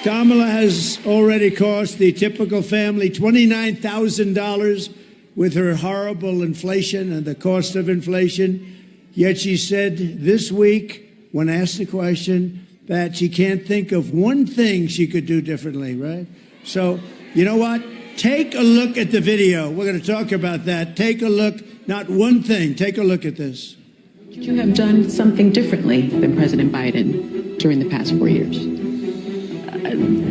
Kamala has already cost the typical family $29,000 with her horrible inflation and the cost of inflation. Yet she said this week, when asked the question, that she can't think of one thing she could do differently, right? So, you know what? Take a look at the video. We're going to talk about that. Take a look, not one thing. Take a look at this. Could you have done something differently than President Biden during the past 4 years?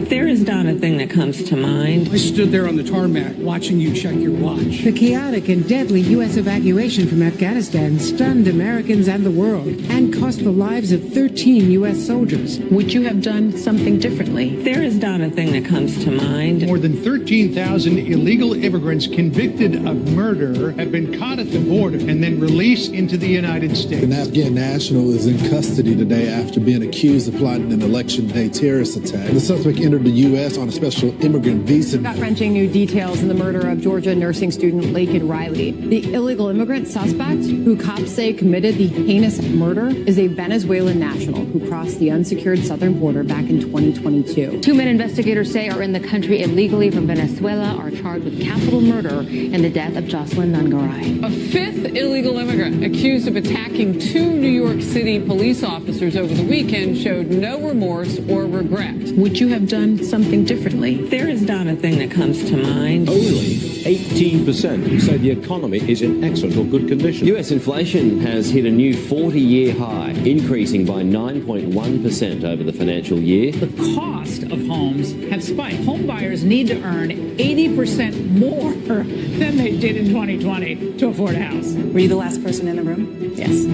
There is not a thing that comes to mind. I stood there on the tarmac watching you check your watch. The chaotic and deadly U.S. evacuation from Afghanistan stunned Americans and the world and cost the lives of 13 U.S. soldiers. Would you have done something differently? There is not a thing that comes to mind. More than 13,000 illegal immigrants convicted of murder have been caught at the border and then released into the United States. An Afghan national is in custody today after being accused of plotting an election day terrorist attack. The suspect entered the U.S. on a special immigrant visa. Gut-wrenching new details in the murder of Georgia nursing student Laken Riley. The illegal immigrant suspect, who cops say committed the heinous murder, is a Venezuelan national who crossed the unsecured southern border back in 2022. Two men investigators say are in the country illegally from Venezuela are charged with capital murder in the death of Jocelyn Nungaray. A fifth illegal immigrant accused of attacking two New York City police officers over the weekend showed no remorse or regret. Would you have done something differently? There is not a thing that comes to mind. Only 18% say the economy is in excellent or good condition. U.S. inflation has hit a new 40-year high, increasing by 9.1% over the financial year. The cost of homes have spiked. Home buyers need to earn 80% more than they did in 2020 to afford a house. Were you the last person in the room? Yes.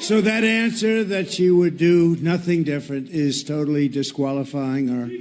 So that answer that she would do nothing different is totally disqualifying her.